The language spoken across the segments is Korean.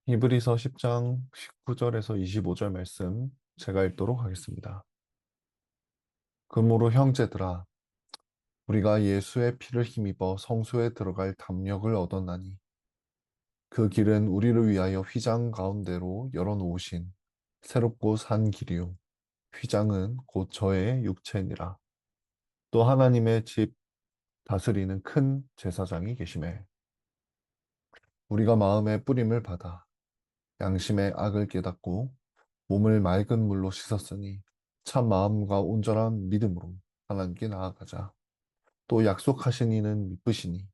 히브리서 10장 19절에서 25절 말씀 제가 읽도록 하겠습니다. 그러므로 형제들아 우리가 예수의 피를 힘입어 성소에 들어갈 담력을 얻었나니 그 길은 우리를 위하여 휘장 가운데로 열어놓으신 새롭고 산 길이요 휘장은 곧 저의 육체니라. 또 하나님의 집 다스리는 큰 제사장이 계심에 우리가 마음의 뿌림을 받아 양심의 악을 깨닫고 몸을 맑은 물로 씻었으니 참 마음과 온전한 믿음으로 하나님께 나아가자. 또 약속하신 이는 믿으시니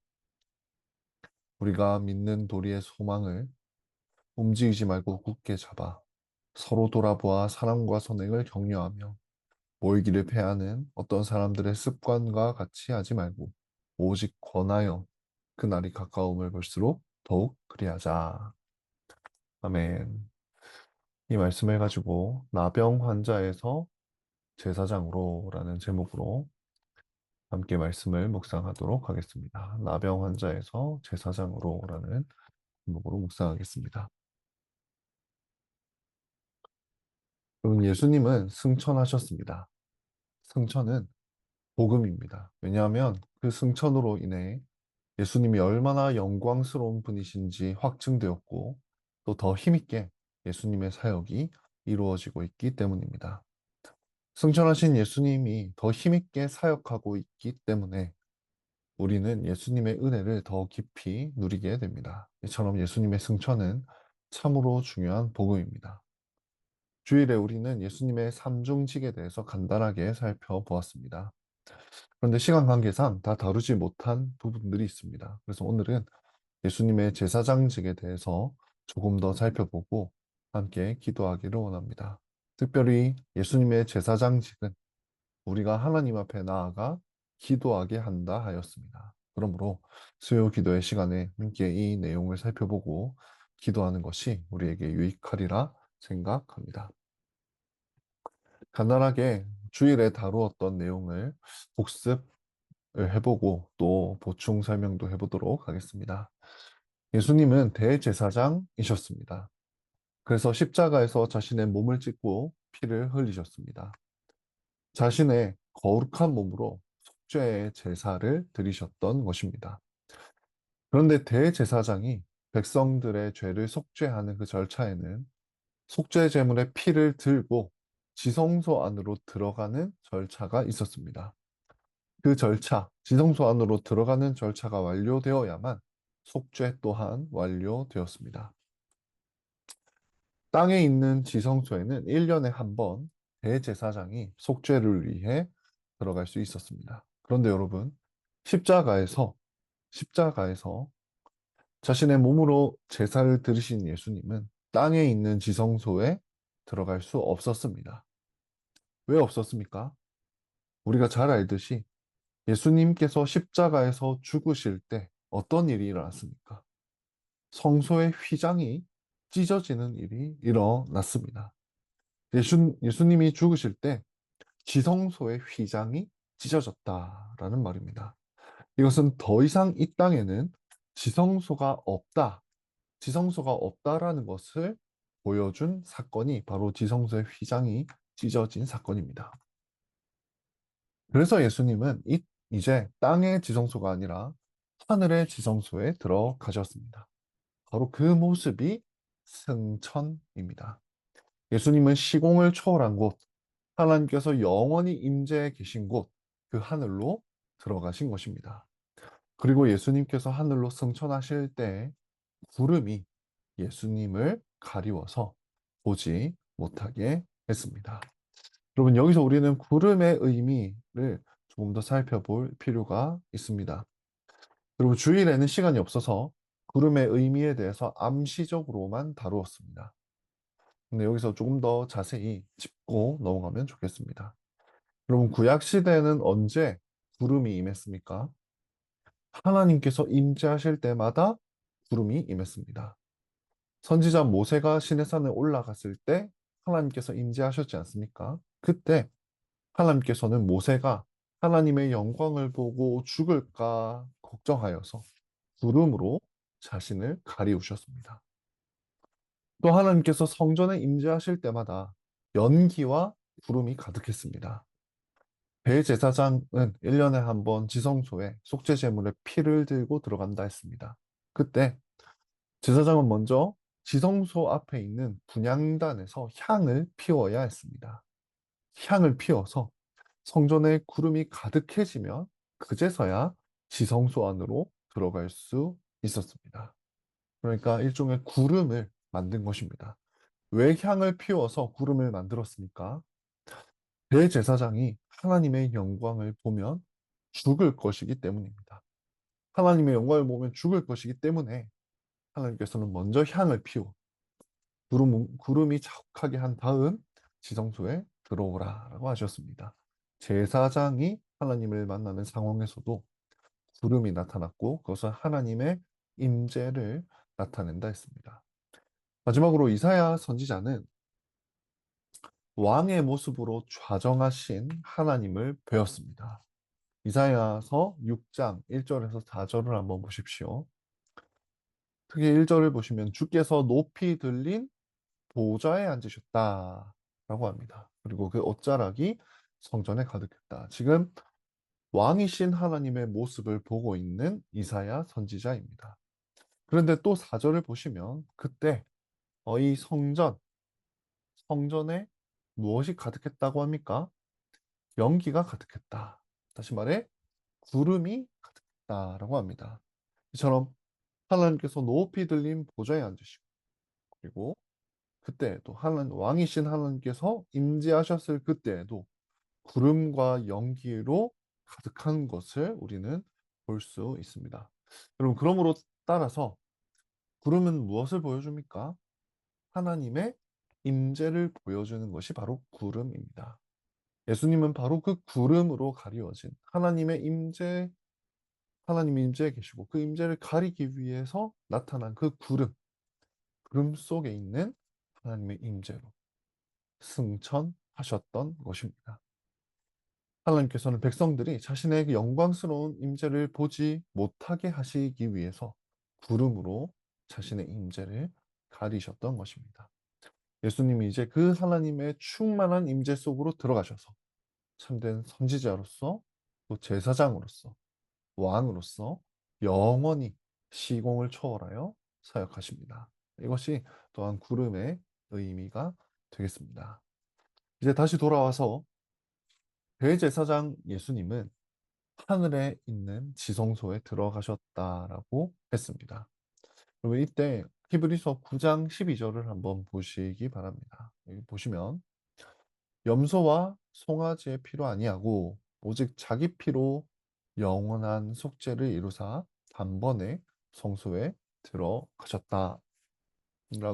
우리가 믿는 도리의 소망을 움직이지 말고 굳게 잡아 서로 돌아보아 사랑과 선행을 격려하며 모이기를 패하는 어떤 사람들의 습관과 같이 하지 말고 오직 권하여 그날이 가까움을 볼수록 더욱 그리하자. 아멘. 이 말씀을 가지고 나병 환자에서 제사장으로라는 제목으로 함께 말씀을 묵상하도록 하겠습니다. 나병 환자에서 제사장으로라는 제목으로 묵상하겠습니다. 여러분, 예수님은 승천하셨습니다. 승천은 복음입니다. 왜냐하면 그 승천으로 인해 예수님이 얼마나 영광스러운 분이신지 확증되었고 또 더 힘있게 예수님의 사역이 이루어지고 있기 때문입니다. 승천하신 예수님이 더 힘있게 사역하고 있기 때문에 우리는 예수님의 은혜를 더 깊이 누리게 됩니다. 이처럼 예수님의 승천은 참으로 중요한 복음입니다. 주일에 우리는 예수님의 삼중직에 대해서 간단하게 살펴보았습니다. 그런데 시간 관계상 다 다루지 못한 부분들이 있습니다. 그래서 오늘은 예수님의 제사장직에 대해서 조금 더 살펴보고 함께 기도하기를 원합니다. 특별히 예수님의 제사장직은 우리가 하나님 앞에 나아가 기도하게 한다 하였습니다. 그러므로 수요 기도의 시간에 함께 이 내용을 살펴보고 기도하는 것이 우리에게 유익하리라 생각합니다. 간단하게 주일에 다루었던 내용을 복습을 해보고 또 보충 설명도 해보도록 하겠습니다. 예수님은 대제사장이셨습니다. 그래서 십자가에서 자신의 몸을 찢고 피를 흘리셨습니다. 자신의 거룩한 몸으로 속죄의 제사를 드리셨던 것입니다. 그런데 대제사장이 백성들의 죄를 속죄하는 그 절차에는 속죄 제물의 피를 들고 지성소 안으로 들어가는 절차가 있었습니다. 그 절차, 지성소 안으로 들어가는 절차가 완료되어야만 속죄 또한 완료되었습니다. 땅에 있는 지성소에는 1년에 한 번 대제사장이 속죄를 위해 들어갈 수 있었습니다. 그런데 여러분, 십자가에서, 십자가에서 자신의 몸으로 제사를 드리신 예수님은 땅에 있는 지성소에 들어갈 수 없었습니다. 왜 없었습니까? 우리가 잘 알듯이 예수님께서 십자가에서 죽으실 때 어떤 일이 일어났습니까? 성소의 휘장이 찢어지는 일이 일어났습니다. 예수님이 죽으실 때 지성소의 휘장이 찢어졌다라는 말입니다. 이것은 더 이상 이 땅에는 지성소가 없다, 지성소가 없다라는 것을 보여준 사건이 바로 지성소의 휘장이 찢어진 사건입니다. 그래서 예수님은 이제 땅의 지성소가 아니라 하늘의 지성소에 들어가셨습니다. 바로 그 모습이 승천입니다. 예수님은 시공을 초월한 곳, 하나님께서 영원히 임재해 계신 곳, 그 하늘로 들어가신 것입니다. 그리고 예수님께서 하늘로 승천하실 때 구름이 예수님을 가리워서 보지 못하게 했습니다. 여러분, 여기서 우리는 구름의 의미를 조금 더 살펴볼 필요가 있습니다. 여러분, 주일에는 시간이 없어서 구름의 의미에 대해서 암시적으로만 다루었습니다. 근데 여기서 조금 더 자세히 짚고 넘어가면 좋겠습니다. 여러분, 구약 시대에는 언제 구름이 임했습니까? 하나님께서 임재하실 때마다 구름이 임했습니다. 선지자 모세가 시내산에 올라갔을 때 하나님께서 임재하셨지 않습니까? 그때 하나님께서는 모세가 하나님의 영광을 보고 죽을까 걱정하여서 구름으로 자신을 가리우셨습니다. 또 하나님께서 성전에 임재하실 때마다 연기와 구름이 가득했습니다. 대제사장은 1년에 한 번 지성소에 속죄 제물의 피를 들고 들어간다 했습니다. 그때 제사장은 먼저 지성소 앞에 있는 분향단에서 향을 피워야 했습니다. 향을 피워서 성전에 구름이 가득해지면 그제서야 지성소 안으로 들어갈 수 있었습니다. 그러니까 일종의 구름을 만든 것입니다. 왜 향을 피워서 구름을 만들었습니까? 대제사장이 하나님의 영광을 보면 죽을 것이기 때문입니다. 하나님의 영광을 보면 죽을 것이기 때문에 하나님께서는 먼저 향을 피워 구름이 자욱하게 한 다음 지성소에 들어오라라고 하셨습니다. 제사장이 하나님을 만나는 상황에서도 구름이 나타났고 그것은 하나님의 임재를 나타낸다 했습니다. 마지막으로 이사야 선지자는 왕의 모습으로 좌정하신 하나님을 배웠습니다. 이사야서 6장 1절에서 4절을 한번 보십시오. 특히 1절을 보시면 주께서 높이 들린 보좌에 앉으셨다라고 합니다. 그리고 그 옷자락이 성전에 가득했다. 지금 왕이신 하나님의 모습을 보고 있는 이사야 선지자입니다. 그런데 또 4절을 보시면 그때 이 성전에 무엇이 가득했다고 합니까? 연기가 가득했다. 다시 말해 구름이 가득했다라고 합니다. 이처럼 하나님께서 높이 들린 보좌에 앉으시고 그리고 그때에도 하나님 왕이신 하나님께서 임재하셨을 그때에도 구름과 연기로 가득한 것을 우리는 볼 수 있습니다. 여러분 그러므로 따라서 구름은 무엇을 보여줍니까? 하나님의 임재를 보여주는 것이 바로 구름입니다. 예수님은 바로 그 구름으로 가리워진 하나님의 임재에 계시고 그 임재를 가리기 위해서 나타난 그 구름 속에 있는 하나님의 임재로 승천하셨던 것입니다. 하나님께서는 백성들이 자신의 그 영광스러운 임재를 보지 못하게 하시기 위해서 구름으로 자신의 임재를 가리셨던 것입니다. 예수님이 이제 그 하나님의 충만한 임재 속으로 들어가셔서 참된 선지자로서 또 제사장으로서 왕으로서 영원히 시공을 초월하여 사역하십니다. 이것이 또한 구름의 의미가 되겠습니다. 이제 다시 돌아와서 대제사장 예수님은 하늘에 있는 지성소에 들어가셨다라고 했습니다. 그러면 이때 히브리서 9장 12절을 한번 보시기 바랍니다. 여기 보시면 염소와 송아지의 피로 아니하고 오직 자기 피로 영원한 속죄를 이루사 단번에 성소에 들어가셨다라고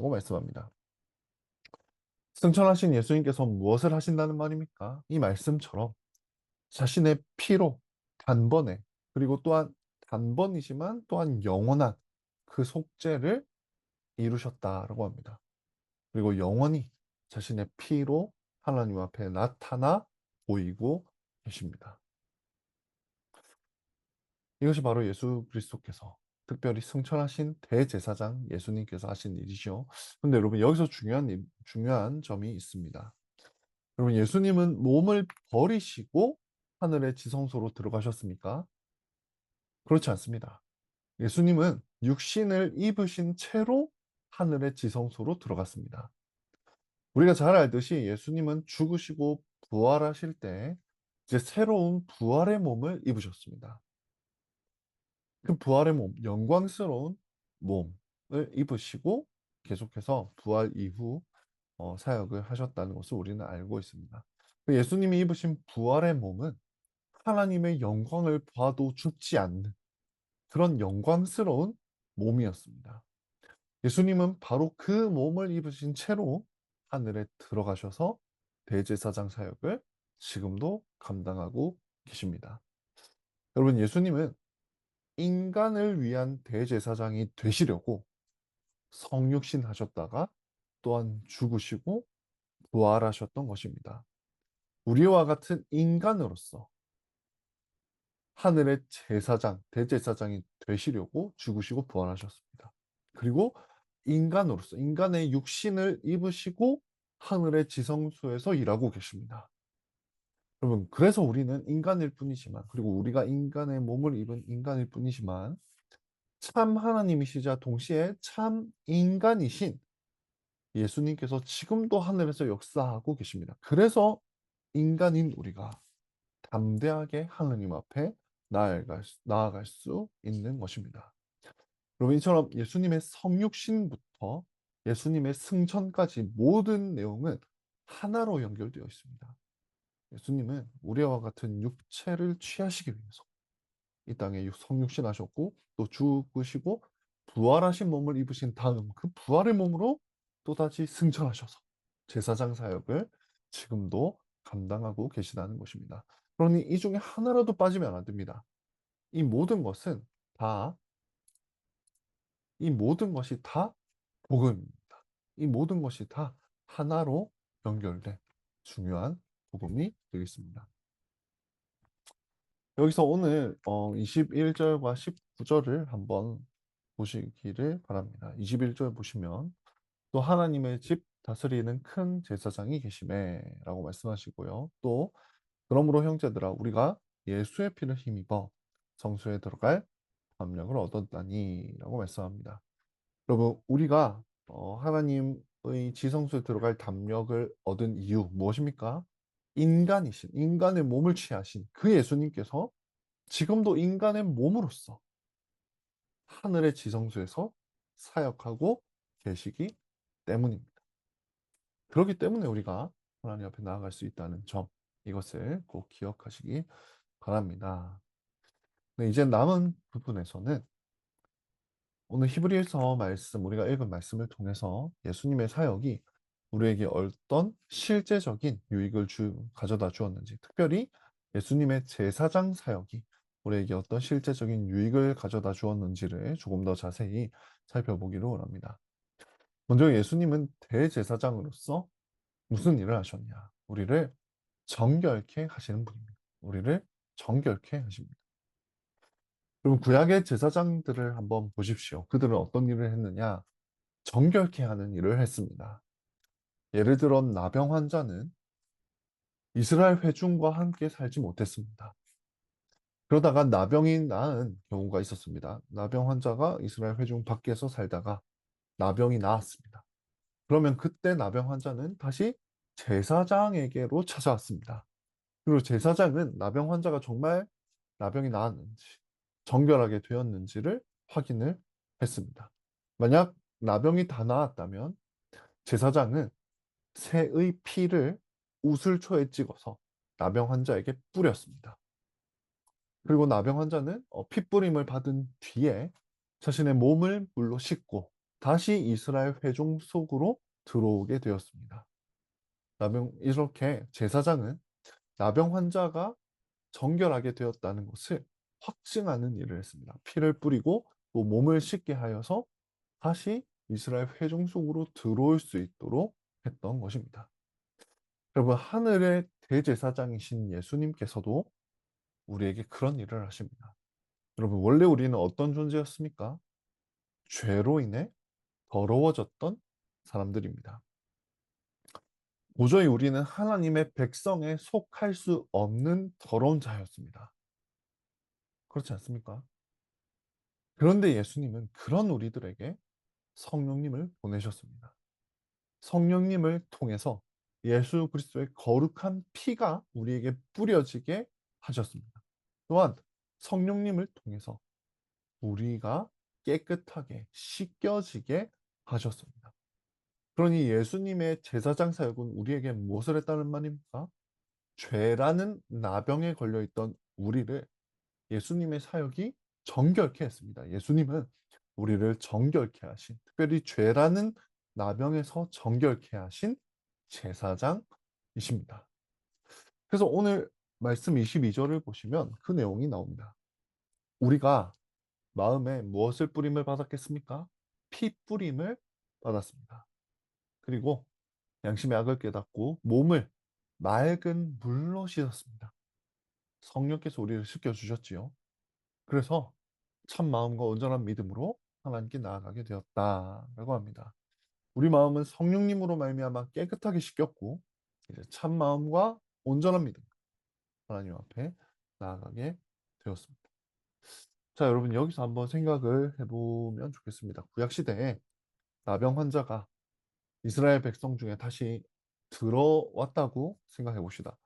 말씀합니다. 승천하신 예수님께서 무엇을 하신다는 말입니까? 이 말씀처럼 자신의 피로 단번에 그리고 또한 단번이지만 또한 영원한 그 속죄를 이루셨다라고 합니다. 그리고 영원히 자신의 피로 하나님 앞에 나타나 보이고 계십니다. 이것이 바로 예수 그리스도께서 특별히 승천하신 대제사장 예수님께서 하신 일이죠. 근데 여러분 여기서 중요한 점이 있습니다. 여러분 예수님은 몸을 버리시고 하늘의 지성소로 들어가셨습니까? 그렇지 않습니다. 예수님은 육신을 입으신 채로 하늘의 지성소로 들어갔습니다. 우리가 잘 알듯이 예수님은 죽으시고 부활하실 때 이제 새로운 부활의 몸을 입으셨습니다. 그 부활의 몸, 영광스러운 몸을 입으시고 계속해서 부활 이후 사역을 하셨다는 것을 우리는 알고 있습니다. 그 예수님이 입으신 부활의 몸은 하나님의 영광을 봐도 죽지 않는 그런 영광스러운 몸이었습니다. 예수님은 바로 그 몸을 입으신 채로 하늘에 들어가셔서 대제사장 사역을 지금도 감당하고 계십니다. 여러분, 예수님은 인간을 위한 대제사장이 되시려고 성육신 하셨다가 또한 죽으시고 부활하셨던 것입니다. 우리와 같은 인간으로서 하늘의 제사장, 대제사장이 되시려고 죽으시고 부활하셨습니다. 그리고 인간으로서 인간의 육신을 입으시고 하늘의 지성소에서 일하고 계십니다. 여러분, 그래서 우리는 인간일 뿐이지만, 그리고 우리가 인간의 몸을 입은 인간일 뿐이지만, 참 하나님이시자 동시에 참 인간이신 예수님께서 지금도 하늘에서 역사하고 계십니다. 그래서 인간인 우리가 담대하게 하느님 앞에 나아갈 수 있는 것입니다. 여러분, 이처럼 예수님의 성육신부터 예수님의 승천까지 모든 내용은 하나로 연결되어 있습니다. 예수님은 우리와 같은 육체를 취하시기 위해서 이 땅에 성육신하셨고 또 죽으시고 부활하신 몸을 입으신 다음 그 부활의 몸으로 또다시 승천하셔서 제사장 사역을 지금도 감당하고 계시다는 것입니다. 그러니 이 중에 하나라도 빠지면 안 됩니다. 이 모든 것은 다, 이 모든 것이 다 복음입니다. 이 모든 것이 다 하나로 연결된 중요한 복음이 되겠습니다. 여기서 오늘 21절과 19절을 한번 보시기를 바랍니다. 21절 보시면 또 하나님의 집 다스리는 큰 제사장이 계시매 라고 말씀하시고요. 또 그러므로 형제들아 우리가 예수의 피를 힘입어 성소에 들어갈 담력을 얻었다니 라고 말씀합니다. 여러분, 우리가 하나님의 지성소에 들어갈 담력을 얻은 이유 무엇입니까? 인간의 몸을 취하신 그 예수님께서 지금도 인간의 몸으로서 하늘의 지성소에서 사역하고 계시기 때문입니다. 그렇기 때문에 우리가 하나님 앞에 나아갈 수 있다는 점, 이것을 꼭 기억하시기 바랍니다. 네, 이제 남은 부분에서는 오늘 히브리서 말씀, 우리가 읽은 말씀을 통해서 예수님의 사역이 우리에게 어떤 실제적인 유익을 가져다 주었는지, 특별히 예수님의 제사장 사역이 우리에게 어떤 실제적인 유익을 가져다 주었는지를 조금 더 자세히 살펴보기로 원합니다. 먼저 예수님은 대제사장으로서 무슨 일을 하셨냐? 우리를 정결케 하시는 분입니다. 우리를 정결케 하십니다. 그럼 구약의 제사장들을 한번 보십시오. 그들은 어떤 일을 했느냐? 정결케 하는 일을 했습니다. 예를 들어 나병 환자는 이스라엘 회중과 함께 살지 못했습니다. 그러다가 나병이 나은 경우가 있었습니다. 나병 환자가 이스라엘 회중 밖에서 살다가 나병이 나았습니다. 그러면 그때 나병 환자는 다시 제사장에게로 찾아왔습니다. 그리고 제사장은 나병 환자가 정말 나병이 나았는지, 정결하게 되었는지를 확인을 했습니다. 만약 나병이 다 나았다면 제사장은 새의 피를 우슬초에 찍어서 나병 환자에게 뿌렸습니다. 그리고 나병 환자는 피 뿌림을 받은 뒤에 자신의 몸을 물로 씻고 다시 이스라엘 회중 속으로 들어오게 되었습니다. 이렇게 제사장은 나병 환자가 정결하게 되었다는 것을 확증하는 일을 했습니다. 피를 뿌리고 또 몸을 씻게 하여서 다시 이스라엘 회중 속으로 들어올 수 있도록 했던 것입니다. 여러분, 하늘의 대제사장이신 예수님께서도 우리에게 그런 일을 하십니다. 여러분, 원래 우리는 어떤 존재였습니까? 죄로 인해 더러워졌던 사람들입니다. 도저히 우리는 하나님의 백성에 속할 수 없는 더러운 자였습니다. 그렇지 않습니까? 그런데 예수님은 그런 우리들에게 성령님을 보내셨습니다. 성령님을 통해서 예수 그리스도의 거룩한 피가 우리에게 뿌려지게 하셨습니다. 또한 성령님을 통해서 우리가 깨끗하게 씻겨지게 하셨습니다. 그러니 예수님의 제사장 사역은 우리에게 무엇을 했다는 말입니까? 죄라는 나병에 걸려있던 우리를 예수님의 사역이 정결케 했습니다. 예수님은 우리를 정결케 하신, 특별히 죄라는 나병에서 정결케 하신 제사장이십니다. 그래서 오늘 말씀 22절을 보시면 그 내용이 나옵니다. 우리가 마음에 무엇을 뿌림을 받았겠습니까? 피 뿌림을 받았습니다. 그리고 양심의 악을 깨닫고 몸을 맑은 물로 씻었습니다. 성령께서 우리를 씻겨주셨지요. 그래서 참 마음과 온전한 믿음으로 하나님께 나아가게 되었다라고 합니다. 우리 마음은 성령님으로 말미암아 깨끗하게 씻겼고 이제 참 마음과 온전한 믿음 하나님 앞에 나아가게 되었습니다. 자, 여러분 여기서 한번 생각을 해보면 좋겠습니다. 구약 시대에 나병 환자가 이스라엘 백성 중에 다시 들어왔다고 생각해 봅시다.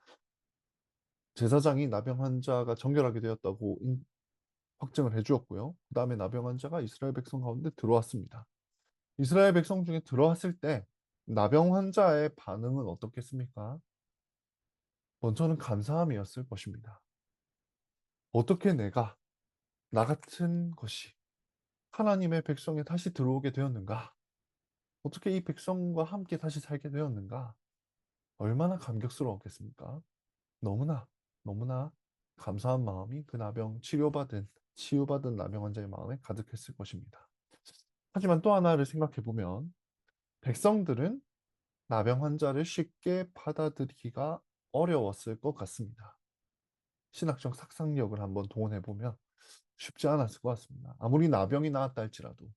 제사장이 나병 환자가 정결하게 되었다고 확증을 해주었고요. 그 다음에 나병 환자가 이스라엘 백성 가운데 들어왔습니다. 이스라엘 백성 중에 들어왔을 때 나병 환자의 반응은 어떻겠습니까? 먼저는 감사함이었을 것입니다. 어떻게 내가 나 같은 것이 하나님의 백성에 다시 들어오게 되었는가? 어떻게 이 백성과 함께 다시 살게 되었는가? 얼마나 감격스러웠겠습니까? 너무나 너무나 감사한 마음이 그 나병 치유받은 나병 환자의 마음에 가득했을 것입니다. 하지만 또 하나를 생각해 보면 백성들은 나병 환자를 쉽게 받아들이기가 어려웠을 것 같습니다. 신학적 상상력을 한번 동원해 보면 쉽지 않았을 것 같습니다. 아무리 나병이 나았다 할지라도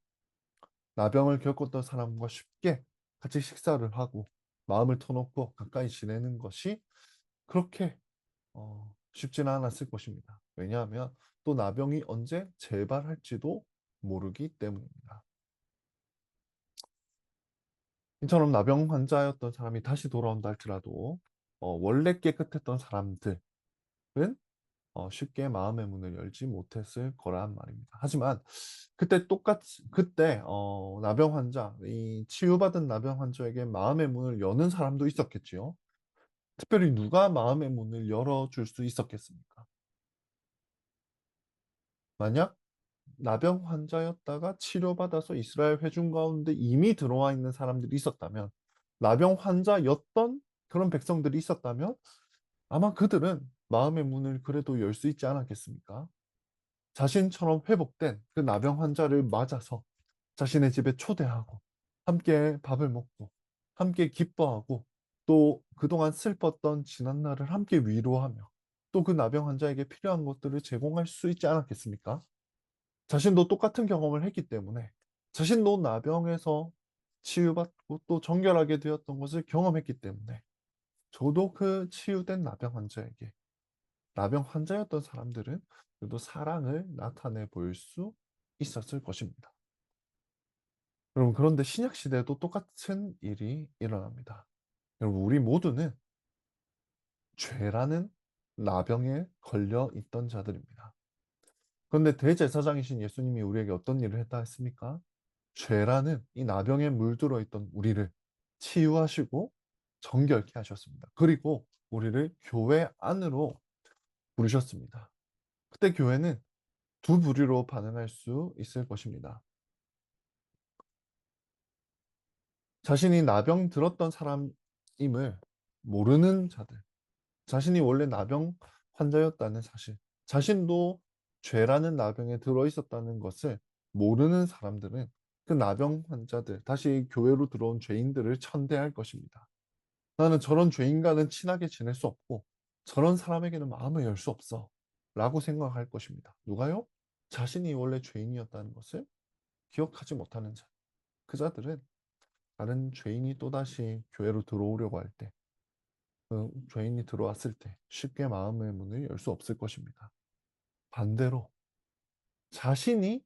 나병을 겪었던 사람과 쉽게 같이 식사를 하고 마음을 터놓고 가까이 지내는 것이 그렇게 쉽지는 않았을 것입니다. 왜냐하면 또 나병이 언제 재발할지도 모르기 때문입니다. 이처럼 나병 환자였던 사람이 다시 돌아온다 할지라도 원래 깨끗했던 사람들은 쉽게 마음의 문을 열지 못했을 거란 말입니다. 하지만 그때 나병 환자, 이 치유받은 나병 환자에게 마음의 문을 여는 사람도 있었겠지요. 특별히 누가 마음의 문을 열어줄 수 있었겠습니까? 만약 나병 환자였다가 치료받아서 이스라엘 회중 가운데 이미 들어와 있는 사람들이 있었다면, 나병 환자였던 그런 백성들이 있었다면, 아마 그들은 마음의 문을 그래도 열 수 있지 않았겠습니까? 자신처럼 회복된 그 나병 환자를 맞아서 자신의 집에 초대하고, 함께 밥을 먹고, 함께 기뻐하고, 또 그동안 슬펐던 지난날을 함께 위로하며, 또 그 나병 환자에게 필요한 것들을 제공할 수 있지 않았겠습니까? 자신도 똑같은 경험을 했기 때문에 자신도 나병에서 치유받고 또 정결하게 되었던 것을 경험했기 때문에 저도 그 치유된 나병 환자에게 나병 환자였던 사람들은 그래도 사랑을 나타내 보일 수 있었을 것입니다. 여러분, 그런데 신약 시대에도 똑같은 일이 일어납니다. 여러분, 우리 모두는 죄라는 나병에 걸려 있던 자들입니다. 그런데 대제사장이신 예수님이 우리에게 어떤 일을 했다 했습니까? 죄라는 이 나병에 물들어 있던 우리를 치유하시고 정결케 하셨습니다. 그리고 우리를 교회 안으로 부르셨습니다. 그때 교회는 두 부류로 반응할 수 있을 것입니다. 자신이 나병 들었던 사람임을 모르는 자들, 자신이 원래 나병 환자였다는 사실, 자신도 죄라는 나병에 들어 있었다는 것을 모르는 사람들은 그 나병 환자들, 다시 교회로 들어온 죄인들을 천대할 것입니다. 나는 저런 죄인과는 친하게 지낼 수 없고 저런 사람에게는 마음을 열 수 없어 라고 생각할 것입니다. 누가요? 자신이 원래 죄인이었다는 것을 기억하지 못하는 자. 그 자들은 다른 죄인이 또다시 교회로 들어오려고 할 때, 그 죄인이 들어왔을 때 쉽게 마음의 문을 열 수 없을 것입니다. 반대로 자신이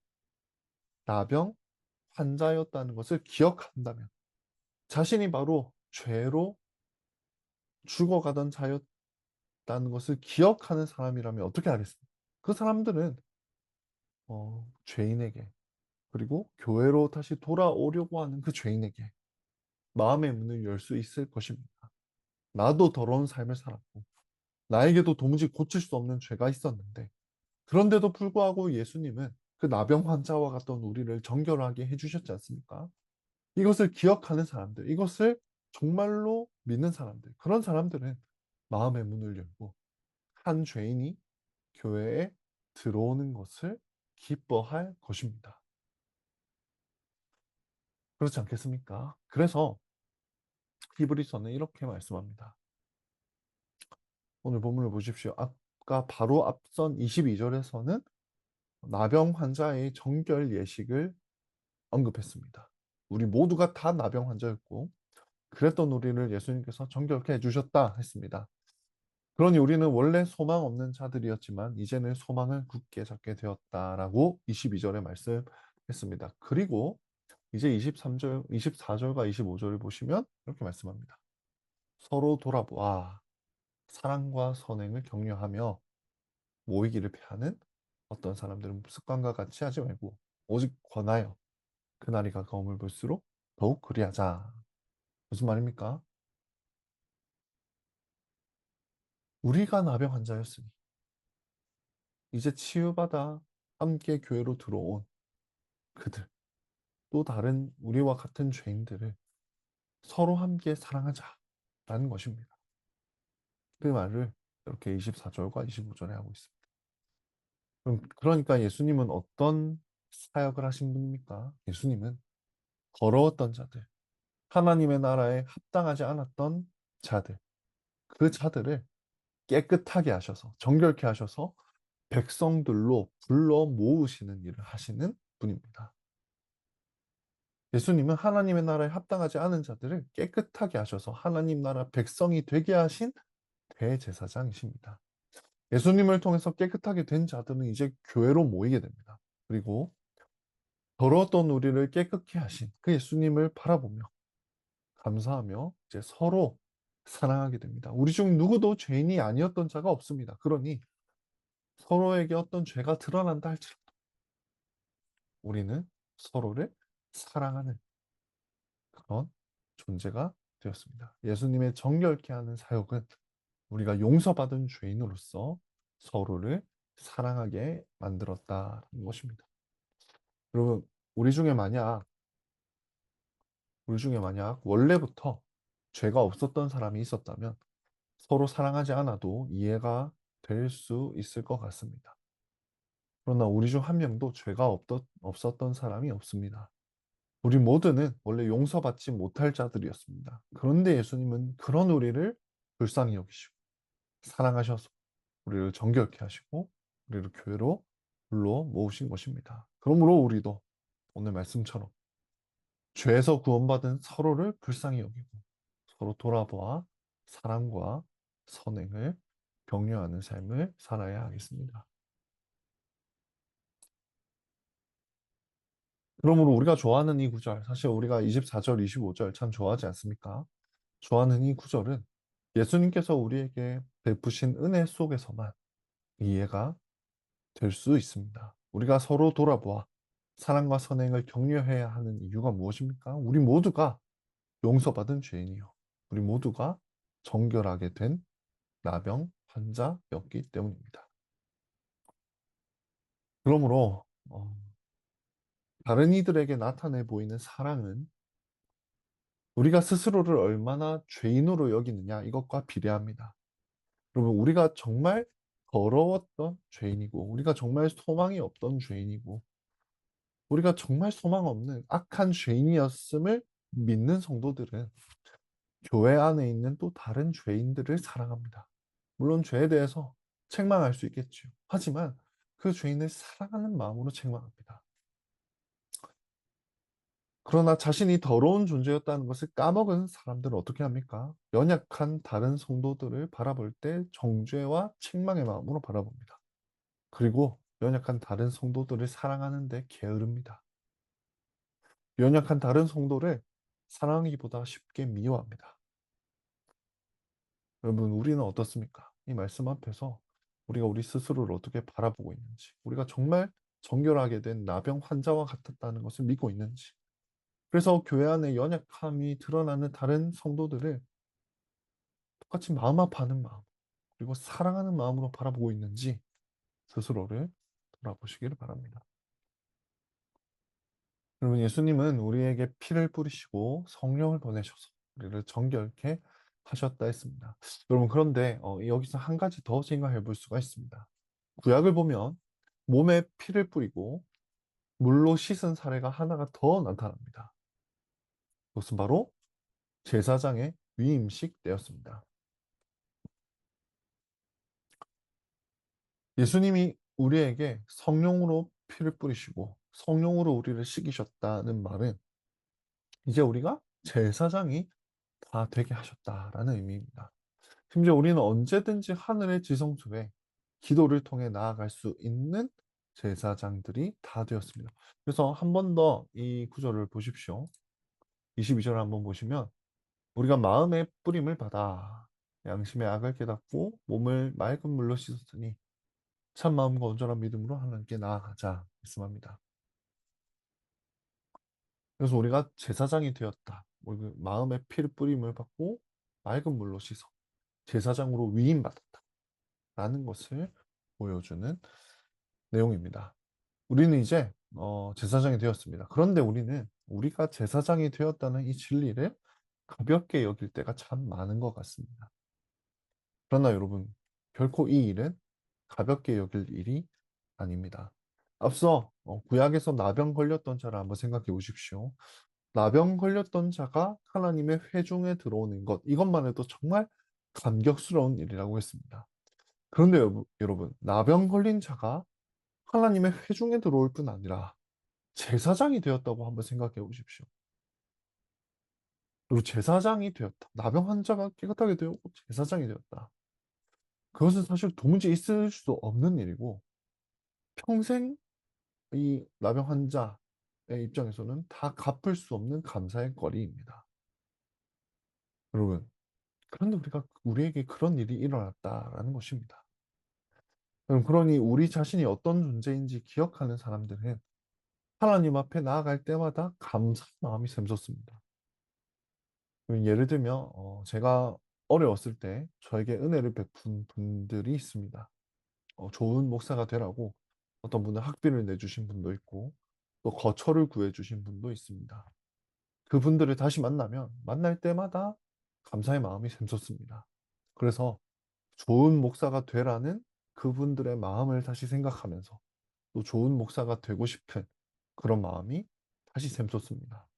나병 환자였다는 것을 기억한다면, 자신이 바로 죄로 죽어가던 자였다는 것을 기억하는 사람이라면 어떻게 하겠습니까? 그 사람들은 죄인에게, 그리고 교회로 다시 돌아오려고 하는 그 죄인에게 마음의 문을 열 수 있을 것입니다. 나도 더러운 삶을 살았고 나에게도 도무지 고칠 수 없는 죄가 있었는데, 그런데도 불구하고 예수님은 그 나병 환자와 같던 우리를 정결하게 해주셨지 않습니까? 이것을 기억하는 사람들, 이것을 정말로 믿는 사람들, 그런 사람들은 마음의 문을 열고 한 죄인이 교회에 들어오는 것을 기뻐할 것입니다. 그렇지 않겠습니까? 그래서 히브리서는 이렇게 말씀합니다. 오늘 본문을 보십시오. 아까 바로 앞선 22절에서는 나병 환자의 정결 예식을 언급했습니다. 우리 모두가 다 나병 환자였고 그랬던 우리를 예수님께서 정결케 해주셨다 했습니다. 그러니 우리는 원래 소망 없는 자들이었지만 이제는 소망을 굳게 잡게 되었다라고 22절에 말씀했습니다. 그리고 이제 23절, 24절과 25절을 보시면 이렇게 말씀합니다. 서로 돌아보아 사랑과 선행을 격려하며 모이기를 피하는 어떤 사람들은 습관과 같이 하지 말고 오직 권하여 그날이 가까움을 볼수록 더욱 그리하자. 무슨 말입니까? 우리가 나병 환자였으니 이제 치유받아 함께 교회로 들어온 그들, 또 다른 우리와 같은 죄인들을 서로 함께 사랑하자라는 것입니다. 그 말을 이렇게 24절과 25절에 하고 있습니다. 그러니까 예수님은 어떤 사역을 하신 분입니까? 예수님은 더러웠던 자들, 하나님의 나라에 합당하지 않았던 자들, 그 자들을 깨끗하게 하셔서, 정결케 하셔서 백성들로 불러 모으시는 일을 하시는 분입니다. 예수님은 하나님의 나라에 합당하지 않은 자들을 깨끗하게 하셔서 하나님 나라 백성이 되게 하신 대제사장이십니다. 예수님을 통해서 깨끗하게 된 자들은 이제 교회로 모이게 됩니다. 그리고 더러웠던 우리를 깨끗게 하신 그 예수님을 바라보며 감사하며 이제 서로 사랑하게 됩니다. 우리 중 누구도 죄인이 아니었던 자가 없습니다. 그러니 서로에게 어떤 죄가 드러난다 할지라도 우리는 서로를 사랑하는 그런 존재가 되었습니다. 예수님의 정결케 하는 사역은 우리가 용서받은 죄인으로서 서로를 사랑하게 만들었다는 것입니다. 여러분, 우리 중에 만약, 우리 중에 만약 원래부터 죄가 없었던 사람이 있었다면 서로 사랑하지 않아도 이해가 될 수 있을 것 같습니다. 그러나 우리 중 한 명도 죄가 없었던 사람이 없습니다. 우리 모두는 원래 용서받지 못할 자들이었습니다. 그런데 예수님은 그런 우리를 불쌍히 여기시고 사랑하셔서 우리를 정결케 하시고 우리를 교회로 불러 모으신 것입니다. 그러므로 우리도 오늘 말씀처럼 죄에서 구원받은 서로를 불쌍히 여기고 서로 돌아보아 사랑과 선행을 격려하는 삶을 살아야 하겠습니다. 그러므로 우리가 좋아하는 이 구절, 사실 우리가 24절, 25절 참 좋아하지 않습니까? 좋아하는 이 구절은 예수님께서 우리에게 베푸신 은혜 속에서만 이해가 될 수 있습니다. 우리가 서로 돌아보아 사랑과 선행을 격려해야 하는 이유가 무엇입니까? 우리 모두가 용서받은 죄인이요. 우리 모두가 정결하게 된 나병 환자였기 때문입니다. 그러므로 다른 이들에게 나타내 보이는 사랑은 우리가 스스로를 얼마나 죄인으로 여기느냐 이것과 비례합니다. 여러분, 우리가 정말 더러웠던 죄인이고 우리가 정말 소망이 없던 죄인이고 우리가 정말 소망 없는 악한 죄인이었음을 믿는 성도들은 교회 안에 있는 또 다른 죄인들을 사랑합니다. 물론 죄에 대해서 책망할 수 있겠죠. 하지만 그 죄인을 사랑하는 마음으로 책망합니다. 그러나 자신이 더러운 존재였다는 것을 까먹은 사람들은 어떻게 합니까? 연약한 다른 성도들을 바라볼 때 정죄와 책망의 마음으로 바라봅니다. 그리고 연약한 다른 성도들을 사랑하는데 게으릅니다. 연약한 다른 성도를 사랑하기보다 쉽게 미워합니다. 여러분, 우리는 어떻습니까? 이 말씀 앞에서 우리가 우리 스스로를 어떻게 바라보고 있는지, 우리가 정말 정결하게 된 나병 환자와 같았다는 것을 믿고 있는지, 그래서 교회 안에 연약함이 드러나는 다른 성도들을 똑같이 마음 아파하는 마음, 그리고 사랑하는 마음으로 바라보고 있는지 스스로를 돌아보시기를 바랍니다. 여러분, 예수님은 우리에게 피를 뿌리시고 성령을 보내셔서 우리를 정결케 하셨다 했습니다. 여러분, 그런데 여기서 한 가지 더 생각해 볼 수가 있습니다. 구약을 보면 몸에 피를 뿌리고 물로 씻은 사례가 하나가 더 나타납니다. 그것은 바로 제사장의 위임식 때였습니다. 예수님이 우리에게 성령으로 피를 뿌리시고 성령으로 우리를 식이셨다는 말은 이제 우리가 제사장이 다 되게 하셨다라는 의미입니다. 심지어 우리는 언제든지 하늘의 지성소에 기도를 통해 나아갈 수 있는 제사장들이 다 되었습니다. 그래서 한 번 더 이 구절을 보십시오. 22절을 한번 보시면 우리가 마음의 뿌림을 받아 양심의 악을 깨닫고 몸을 맑은 물로 씻었으니 참 마음과 온전한 믿음으로 하나님께 나아가자 말씀합니다. 그래서 우리가 제사장이 되었다. 우리 마음의 피를 뿌림을 받고 맑은 물로 씻어 제사장으로 위임받았다. 라는 것을 보여주는 내용입니다. 우리는 이제 제사장이 되었습니다. 그런데 우리는 우리가 제사장이 되었다는 이 진리를 가볍게 여길 때가 참 많은 것 같습니다. 그러나 여러분, 결코 이 일은 가볍게 여길 일이 아닙니다. 앞서 구약에서 나병 걸렸던 자를 한번 생각해 보십시오. 나병 걸렸던 자가 하나님의 회중에 들어오는 것, 이것만 해도 정말 감격스러운 일이라고 했습니다. 그런데 여러분, 나병 걸린 자가 하나님의 회중에 들어올 뿐 아니라 제사장이 되었다고 한번 생각해 보십시오. 그리고 제사장이 되었다. 나병 환자가 깨끗하게 되었고 제사장이 되었다. 그것은 사실 도무지 있을 수 없는 일이고 평생 이 나병 환자의 입장에서는 다 갚을 수 없는 감사의 거리입니다. 여러분, 그런데 우리에게 그런 일이 일어났다라는 것입니다. 그러니 우리 자신이 어떤 존재인지 기억하는 사람들은 하나님 앞에 나아갈 때마다 감사의 마음이 샘솟습니다. 예를 들면 제가 어려웠을 때 저에게 은혜를 베푼 분들이 있습니다. 좋은 목사가 되라고 어떤 분은 학비를 내주신 분도 있고 또 거처를 구해주신 분도 있습니다. 그분들을 다시 만나면 만날 때마다 감사의 마음이 샘솟습니다. 그래서 좋은 목사가 되라는 그분들의 마음을 다시 생각하면서 또 좋은 목사가 되고 싶은 그런 마음이 다시 샘솟습니다.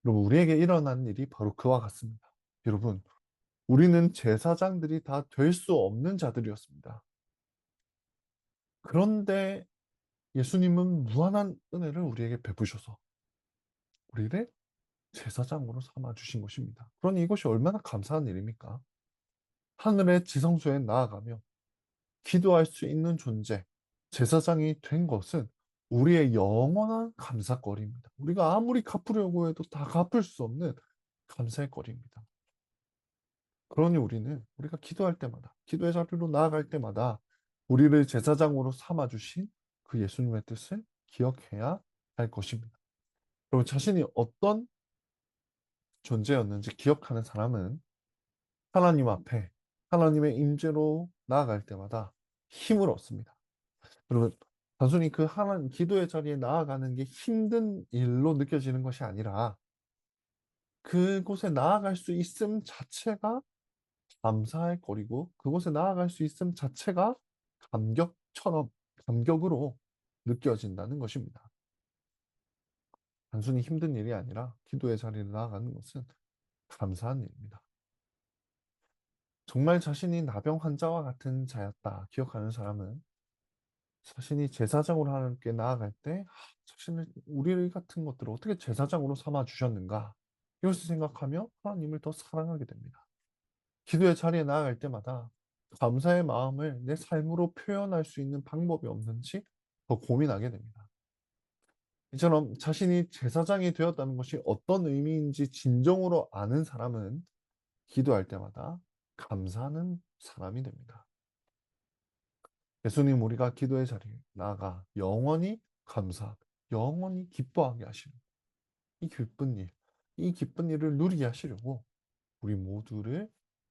여러분, 우리에게 일어난 일이 바로 그와 같습니다. 여러분, 우리는 제사장들이 다 될 수 없는 자들이었습니다. 그런데 예수님은 무한한 은혜를 우리에게 베푸셔서 우리를 제사장으로 삼아 주신 것입니다. 그러니 이것이 얼마나 감사한 일입니까? 하늘의 지성소에 나아가며 기도할 수 있는 존재, 제사장이 된 것은 우리의 영원한 감사거리입니다. 우리가 아무리 갚으려고 해도 다 갚을 수 없는 감사의 거리입니다. 그러니 우리는 우리가 기도할 때마다, 기도의 자리로 나아갈 때마다 우리를 제사장으로 삼아주신 그 예수님의 뜻을 기억해야 할 것입니다. 그리고 자신이 어떤 존재였는지 기억하는 사람은 하나님 앞에 하나님의 임재로 나아갈 때마다 힘을 얻습니다. 여러분, 단순히 그 하나님 기도의 자리에 나아가는 게 힘든 일로 느껴지는 것이 아니라 그곳에 나아갈 수 있음 자체가 감사의 거리고 그곳에 나아갈 수 있음 자체가 감격처럼 감격으로 느껴진다는 것입니다. 단순히 힘든 일이 아니라 기도의 자리에 나아가는 것은 감사한 일입니다. 정말 자신이 나병 환자와 같은 자였다 기억하는 사람은 자신이 제사장으로 하나님께 나아갈 때 자신을 우리 같은 것들을 어떻게 제사장으로 삼아 주셨는가 이것을 생각하며 하나님을 더 사랑하게 됩니다. 기도의 자리에 나아갈 때마다 감사의 마음을 내 삶으로 표현할 수 있는 방법이 없는지 더 고민하게 됩니다. 이처럼 자신이 제사장이 되었다는 것이 어떤 의미인지 진정으로 아는 사람은 기도할 때마다 감사하는 사람이 됩니다. 예수님 우리가 기도의 자리에 나아가 영원히 감사, 영원히 기뻐하게 하시는 이 기쁜 일, 이 기쁜 일을 누리게 하시려고 우리 모두를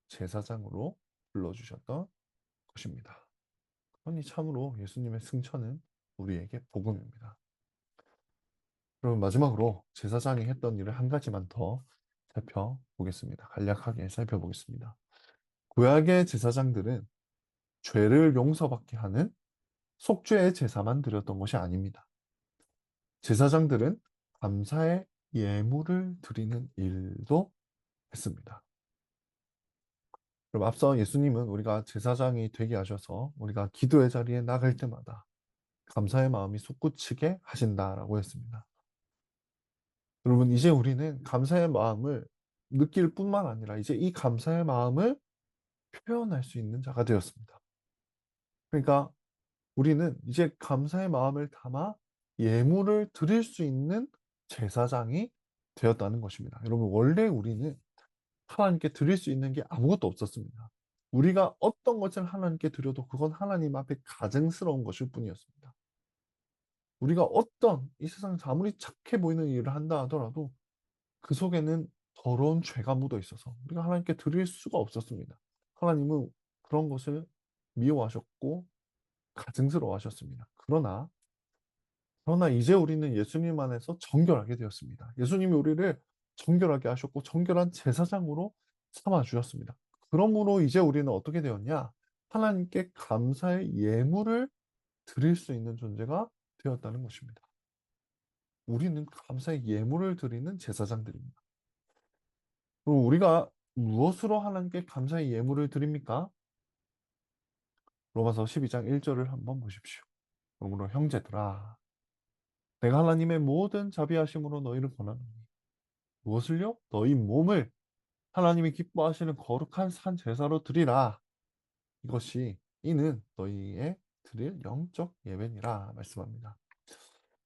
제사장으로 불러주셨던 것입니다. 그러니 참으로 예수님의 승천은 우리에게 복음입니다. 그럼 마지막으로 제사장이 했던 일을 한 가지만 더 살펴보겠습니다. 간략하게 살펴보겠습니다. 구약의 제사장들은 죄를 용서받게 하는 속죄의 제사만 드렸던 것이 아닙니다. 제사장들은 감사의 예물을 드리는 일도 했습니다. 그럼 앞서 예수님은 우리가 제사장이 되게 하셔서 우리가 기도의 자리에 나갈 때마다 감사의 마음이 솟구치게 하신다라고 했습니다. 여러분, 이제 우리는 감사의 마음을 느낄 뿐만 아니라 이제 이 감사의 마음을 표현할 수 있는 자가 되었습니다. 그러니까 우리는 이제 감사의 마음을 담아 예물을 드릴 수 있는 제사장이 되었다는 것입니다. 여러분, 원래 우리는 하나님께 드릴 수 있는 게 아무것도 없었습니다. 우리가 어떤 것을 하나님께 드려도 그건 하나님 앞에 가증스러운 것일 뿐이었습니다. 우리가 어떤 이 세상 아무리 착해 보이는 일을 한다 하더라도 그 속에는 더러운 죄가 묻어 있어서 우리가 하나님께 드릴 수가 없었습니다. 하나님은 그런 것을 미워하셨고 가증스러워하셨습니다. 그러나 이제 우리는 예수님 안에서 정결하게 되었습니다. 예수님이 우리를 정결하게 하셨고 정결한 제사장으로 삼아 주셨습니다. 그러므로 이제 우리는 어떻게 되었냐? 하나님께 감사의 예물을 드릴 수 있는 존재가 되었다는 것입니다. 우리는 감사의 예물을 드리는 제사장들입니다. 그럼 우리가 무엇으로 하나님께 감사의 예물을 드립니까? 로마서 12장 1절을 한번 보십시오. 그러므로 형제들아, 내가 하나님의 모든 자비하심으로 너희를 권하노니 무엇을요? 너희 몸을 하나님이 기뻐하시는 거룩한 산 제사로 드리라. 이는 너희의 드릴 영적 예배니라 말씀합니다.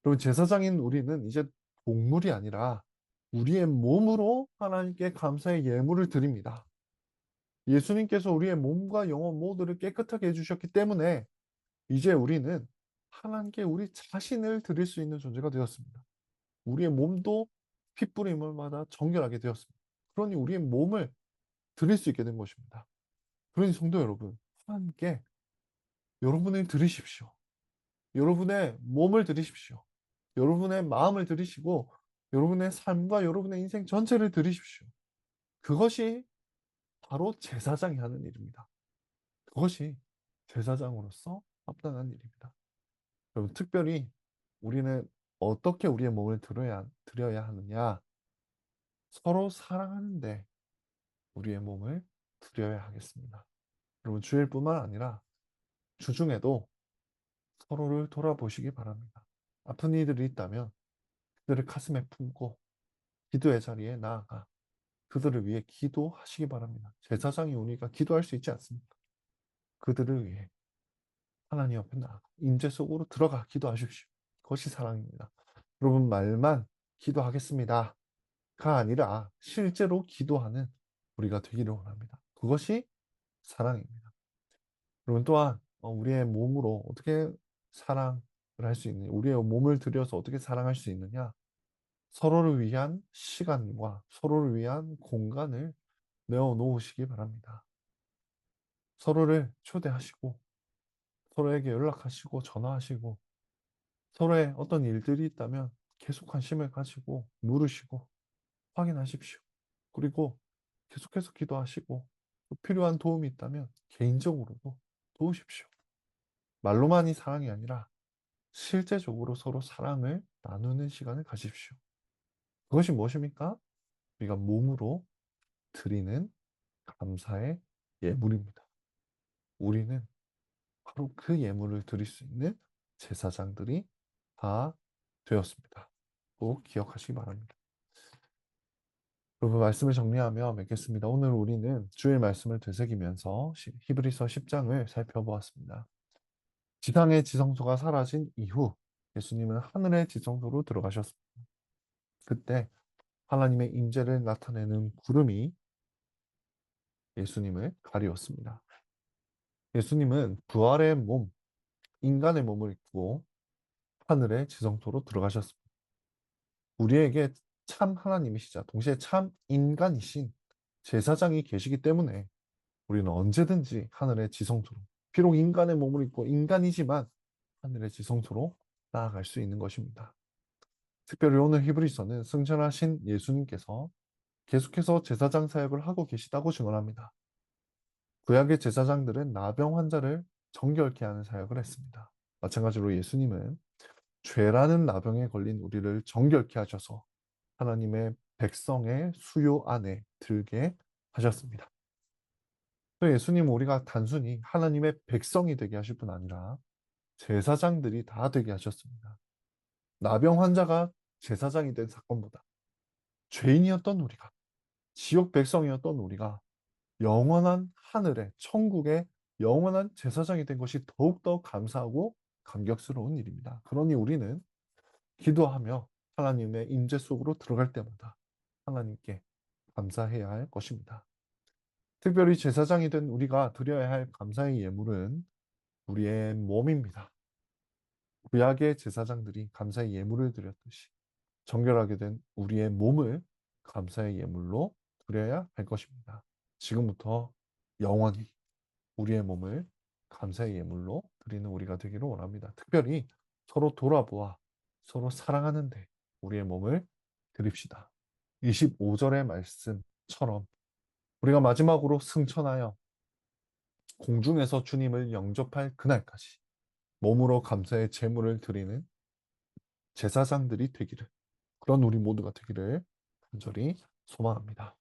그리고 제사장인 우리는 이제 동물이 아니라 우리의 몸으로 하나님께 감사의 예물을 드립니다. 예수님께서 우리의 몸과 영혼 모두를 깨끗하게 해주셨기 때문에 이제 우리는 하나님께 우리 자신을 드릴 수 있는 존재가 되었습니다. 우리의 몸도 핏부림을마다 정결하게 되었습니다. 그러니 우리의 몸을 드릴 수 있게 된 것입니다. 그러니 성도 여러분, 하나님께 여러분을 드리십시오. 여러분의 몸을 드리십시오. 여러분의 마음을 드리시고 여러분의 삶과 여러분의 인생 전체를 드리십시오. 그것이 바로 제사장이 하는 일입니다. 그것이 제사장으로서 합당한 일입니다. 여러분, 특별히 우리는 어떻게 우리의 몸을 드려야 하느냐? 서로 사랑하는데 우리의 몸을 드려야 하겠습니다. 여러분, 주일뿐만 아니라 주중에도 서로를 돌아보시기 바랍니다. 아픈 이들이 있다면 그들을 가슴에 품고 기도의 자리에 나아가 그들을 위해 기도하시기 바랍니다. 제사장이 우리가 기도할 수 있지 않습니까? 그들을 위해 하나님 앞에 나아가 임재 속으로 들어가 기도하십시오. 그것이 사랑입니다. 여러분, 말만 기도하겠습니다가 아니라 실제로 기도하는 우리가 되기를 원합니다. 그것이 사랑입니다. 여러분, 또한 우리의 몸으로 어떻게 사랑을 할 수 있느냐, 우리의 몸을 들여서 어떻게 사랑할 수 있느냐, 서로를 위한 시간과 서로를 위한 공간을 내어 놓으시기 바랍니다. 서로를 초대하시고 서로에게 연락하시고 전화하시고 서로의 어떤 일들이 있다면 계속 관심을 가지고 물으시고 확인하십시오. 그리고 계속해서 기도하시고 또 필요한 도움이 있다면 개인적으로도 도우십시오. 말로만이 사랑이 아니라 실제적으로 서로 사랑을 나누는 시간을 가집시오. 그것이 무엇입니까? 우리가 몸으로 드리는 감사의 예물입니다. 우리는 바로 그 예물을 드릴 수 있는 제사장들이 다 되었습니다. 꼭 기억하시기 바랍니다. 여러분, 말씀을 정리하며 맺겠습니다. 오늘 우리는 주일 말씀을 되새기면서 히브리서 10장을 살펴보았습니다. 지상의 지성소가 사라진 이후 예수님은 하늘의 지성소로 들어가셨습니다. 그때 하나님의 임재를 나타내는 구름이 예수님을 가리웠습니다. 예수님은 부활의 몸, 인간의 몸을 입고 하늘의 지성소로 들어가셨습니다. 우리에게 참 하나님이시자 동시에 참 인간이신 제사장이 계시기 때문에 우리는 언제든지 하늘의 지성소로, 비록 인간의 몸을 입고 인간이지만 하늘의 지성소로 나아갈 수 있는 것입니다. 특별히 오늘 히브리서는 승천하신 예수님께서 계속해서 제사장 사역을 하고 계시다고 증언합니다. 구약의 제사장들은 나병 환자를 정결케 하는 사역을 했습니다. 마찬가지로 예수님은 죄라는 나병에 걸린 우리를 정결케 하셔서 하나님의 백성의 수요 안에 들게 하셨습니다. 또 예수님은 우리가 단순히 하나님의 백성이 되게 하실 뿐 아니라 제사장들이 다 되게 하셨습니다. 나병 환자가 제사장이 된 사건보다 죄인이었던 우리가, 지옥 백성이었던 우리가 영원한 하늘의 천국의 영원한 제사장이 된 것이 더욱더 감사하고 감격스러운 일입니다. 그러니 우리는 기도하며 하나님의 임재 속으로 들어갈 때마다 하나님께 감사해야 할 것입니다. 특별히 제사장이 된 우리가 드려야 할 감사의 예물은 우리의 몸입니다. 구약의 제사장들이 감사의 예물을 드렸듯이 정결하게 된 우리의 몸을 감사의 예물로 드려야 할 것입니다. 지금부터 영원히 우리의 몸을 감사의 예물로 드리는 우리가 되기를 원합니다. 특별히 서로 돌아보아 서로 사랑하는데 우리의 몸을 드립시다. 25절의 말씀처럼 우리가 마지막으로 승천하여 공중에서 주님을 영접할 그날까지 몸으로 감사의 제물을 드리는 제사장들이 되기를, 그런 우리 모두가 되기를 간절히 소망합니다.